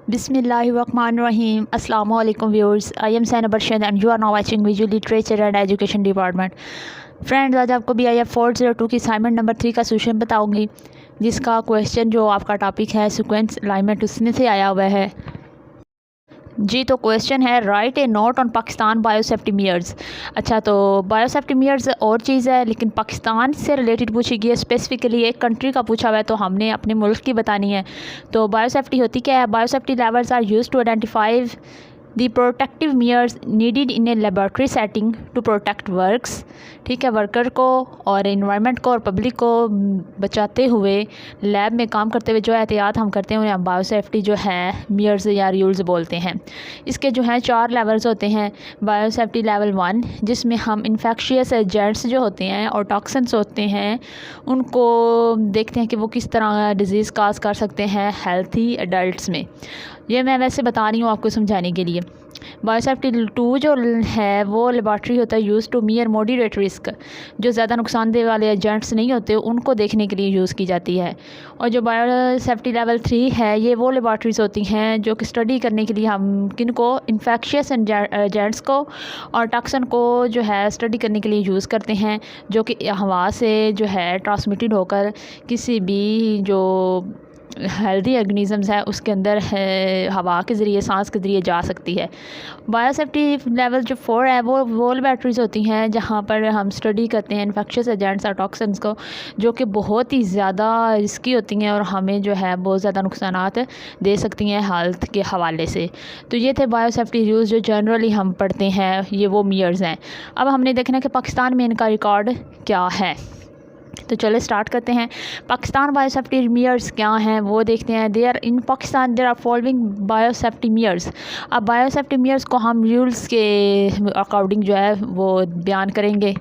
Bismillahirrahmanirrahim. Assalamu alaikum viewers. I am Zainab Arshad and you are now watching VUshort Lecture and Education Department. Friends, आज आपको Bif402 की assignment number 3 का solution बताऊंगी, जिसका question जो आपका टॉपिक है सीक्वेंस अलाइनमेंट, उसमें से आया हुआ है जी। तो क्वेश्चन है write a note on Pakistan biosafety measures. अच्छा, तो बायोसेफ्टी मेयर्स और चीज़ है, लेकिन पाकिस्तान से रिलेटेड पूछी गई है, स्पेसिफिकली एक कंट्री का पूछा हुआ है, तो हमने अपने मुल्क की बतानी है। तो बायोसेफ्टी होती क्या है? Biosafety levels are used to identify the protective measures needed in a laboratory setting to protect works. ठीक है, वर्कर को और इन्वायरमेंट को और पब्लिक को बचाते हुए लैब में काम करते हुए जो एहतियात हम करते हैं उन्हें हम बायोसेफ्टी जो है मेयर्स या रूल्स बोलते हैं। इसके जो हैं 4 लेवल्स होते हैं। बायोसेफ्टी लेवल 1, जिसमें हम इन्फेक्शियस एजेंट्स जो होते हैं और टॉक्सिन्स होते हैं उनको देखते हैं कि वो किस तरह डिजीज़ काज कर सकते हैं हेल्थी एडल्ट्स में। ये मैं वैसे बता रही हूँ आपको समझाने के लिए। बायोसेफ्टी 2 जो है वो लेबॉर्ट्री होता है use to mere moderate risk, जो ज़्यादा नुकसानदेह वाले एजेंट्स नहीं होते उनको देखने के लिए यूज़ की जाती है। और जो बायोसेफ्टी लेवल 3 है, ये वो लेबॉर्ट्रीज़ होती हैं जो कि स्टडी करने के लिए हम किन को, इन्फेक्शियस एजेंट्स को और टॉक्सिन को जो है स्टडी करने के लिए यूज़ करते हैं, जो कि हवा से जो है ट्रांसमिटेड होकर किसी भी जो हेल्दी ऑर्गेनिजम्स है उसके अंदर हवा के ज़रिए, सांस के ज़रिए जा सकती है। बायोसेफ्टी लेवल जो 4 है वो लेबॉर्ट्रीज़ होती हैं जहाँ पर हम स्टडी करते हैं इन्फेक्शियस एजेंट्स और टॉक्सिन्स को, जो कि बहुत ही ज़्यादा रिस्की होती हैं और हमें जो है बहुत ज़्यादा नुकसानात दे सकती हैं हेल्थ के हवाले से। तो ये थे बायोसेफ्टी रूल्स जो जनरली हम पढ़ते हैं, ये वो मेयर्स हैं। अब हमने देखना है कि पाकिस्तान में इनका रिकॉर्ड क्या है। तो चले स्टार्ट करते हैं। पाकिस्तान बायोसेफ्टी मेयर्स क्या हैं वो देखते हैं। There in Pakistan there are following biosafety measures. अब बायोसेफ्टी मेयर्स को हम रूल्स के अकॉर्डिंग जो है वो बयान करेंगे।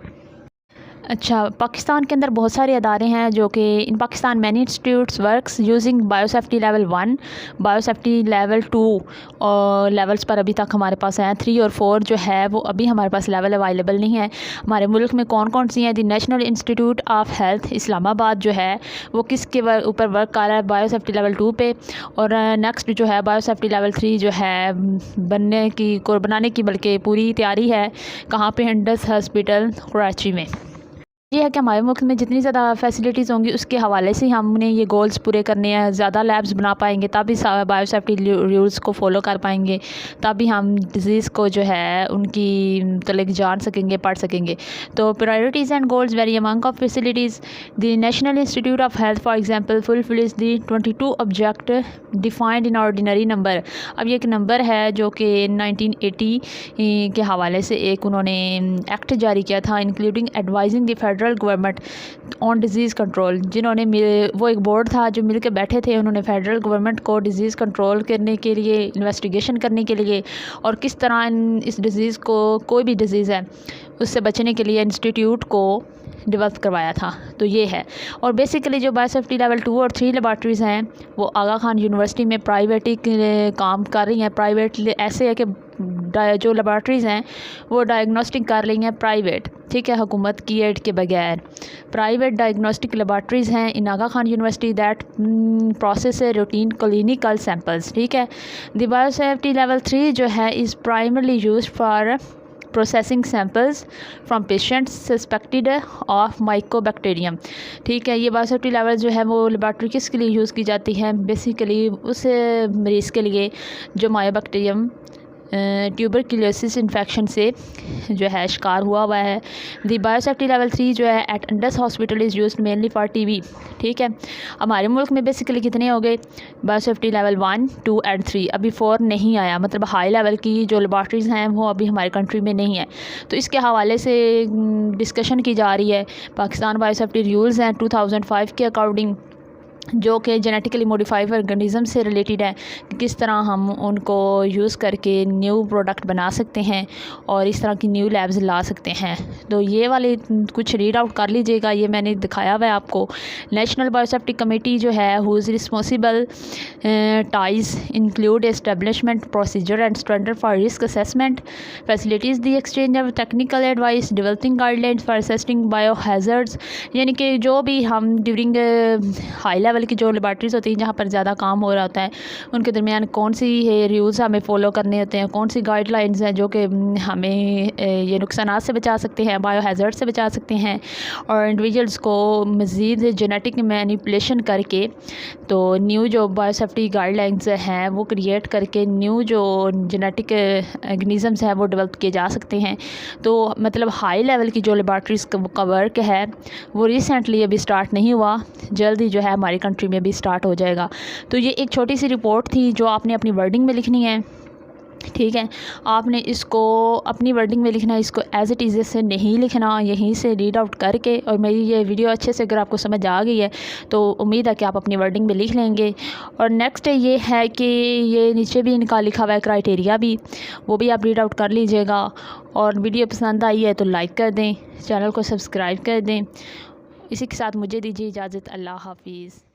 अच्छा, पाकिस्तान के अंदर बहुत सारे अदारे हैं जो कि in Pakistan many institutes works using biosafety level 1, biosafety level 2 और लेवल्स पर अभी तक हमारे पास हैं। 3 और 4 जो है वो अभी हमारे पास लेवल अवेलेबल नहीं है। हमारे मुल्क में कौन कौन सी हैं? The national institute of health Islamabad जो है वो किसके ऊपर वर्क कर रहा है? बायोसेफ्टी लेवल 2 पे। और नेक्स्ट जो है बायोसेफ्टी लेवल 3 जो है बनाने की बल्कि पूरी तैयारी है। कहाँ पे? हिंडस हॉस्पिटल कराची में। ये है कि हमारे मुल्क में जितनी ज़्यादा फैसिलिटीज़ होंगी उसके हवाले से हमने ये गोल्स पूरे करने हैं। ज़्यादा लैब्स बना पाएंगे तभी बायोसेफ्टी रूल्स को फॉलो कर पाएंगे, तभी हम डिज़ीज़ को जो है उनकी मतलब जान सकेंगे, पढ़ सकेंगे। तो priorities and goals very among of facilities. The national institute of health for example fulfils the 22 object defined in ordinary number. अब ये एक नंबर है जो कि 1980 के हवाले से एक उन्होंने एक्ट जारी किया था, including advising the federal government on disease control. जिन्होंने वो एक बोर्ड था जो मिल के बैठे थे, उन्होंने फेडरल गवर्नमेंट को डिज़ीज़ कंट्रोल करने के लिए, इन्वेस्टिगेशन करने के लिए और किस तरह इस डिज़ीज़ को, कोई भी डिज़ीज़ है उससे बचने के लिए इंस्टीट्यूट को डेवलप करवाया था। तो ये है। और बेसिकली जो बायोसेफ्टी लेवल 2 और 3 लेबॉर्ट्रीज़ हैं वो आगा खान यूनिवर्सिटी में प्राइवेट ही काम कर रही हैं। प्राइवेट ऐसे है कि जो लेबॉर्ट्रीज़ हैं वो डायग्नोस्टिक कर रही हैं प्राइवेट, ठीक है, हुकूमत की एड के बगैर। प्राइवेट डायग्नोस्टिक लेबॉर्ट्रीज़ हैं in Aga Khan university that process routine clinical samples. ठीक है। द बायोसेफ्टी लेवल 3 जो है is primarily used for processing samples from patients suspected of mycobacterium. ठीक है। ये बायोसेफ्टी लेवल जो है वो लेबॉर्ट्री किसके लिए यूज़ की जाती है? बेसिकली उस मरीज़ के लिए जो माइकोबैक्टीरियम ट्यूबरक्लोसिस इन्फेक्शन से जो है शिकार हुआ है। दी बायोसेफ्टी लेवल 3 जो है at Indus hospital is used mainly for TB. ठीक है। हमारे मुल्क में बेसिकली कितने हो गए? Biosafety level 1, 2 and 3। अभी 4 नहीं आया, मतलब हाई लेवल की जो लेबॉर्ट्रीज़ हैं वो अभी हमारे कंट्री में नहीं है। तो इसके हवाले से डिस्कशन की जा रही है। पाकिस्तान बायोसेफ्टी रूल्स हैं 2005 के अकॉर्डिंग, जो कि जेनेटिकली मॉडिफाइड ऑर्गेनिज्म से रिलेटेड है, किस तरह हम उनको यूज़ करके न्यू प्रोडक्ट बना सकते हैं और इस तरह की न्यू लैब्स ला सकते हैं। तो ये वाले कुछ रीड आउट कर लीजिएगा, ये मैंने दिखाया हुआ है आपको। नेशनल बायोसेफ्टी कमेटी जो है who is responsible ties include establishment procedure and standard for risk assessment, facilities the exchange of technical advice, developing guidelines for assessing bio hazards. यानी कि जो भी हम ड्यूरिंग हाई लेवल लेवल की जो laboratories होती हैं जहाँ पर ज़्यादा काम हो रहा होता है उनके दरमियान कौन सी है रूल्स हमें फ़ॉलो करने होते हैं, कौन सी गाइडलाइंस हैं जो कि हमें ये नुकसानात से बचा सकते हैं, बायो हैज़र्ड से बचा सकते हैं और इंडिविजुअल्स को मज़ीद जेनेटिक मैनिपुलेशन करके तो न्यू जो बायोसेफ्टी गाइडलाइंस हैं वो क्रिएट करके न्यू जो जेनेटिक ऑर्गेनिज़म्स हैं वो डेवलप किए जा सकते हैं। तो मतलब हाई लेवल की जो लेबॉर्ट्रीज़ का वर्क है वो रिसेंटली अभी स्टार्ट नहीं हुआ, जल्द ही जो है हमारी कंट्री में भी स्टार्ट हो जाएगा। तो ये एक छोटी सी रिपोर्ट थी जो आपने अपनी वर्डिंग में लिखनी है, ठीक है। आपने इसको अपनी वर्डिंग में लिखना है, इसको एज इट इज़ से नहीं लिखना, यहीं से रीड आउट करके। और मेरी ये वीडियो अच्छे से अगर आपको समझ आ गई है तो उम्मीद है कि आप अपनी वर्डिंग में लिख लेंगे। और नेक्स्ट ये है कि ये नीचे भी इनका लिखा हुआ है क्राइटेरिया भी, वो भी आप रीड आउट कर लीजिएगा। और वीडियो पसंद आई है तो लाइक कर दें, चैनल को सब्सक्राइब कर दें। इसी के साथ मुझे दीजिए इजाज़त। अल्लाह हाफिज़।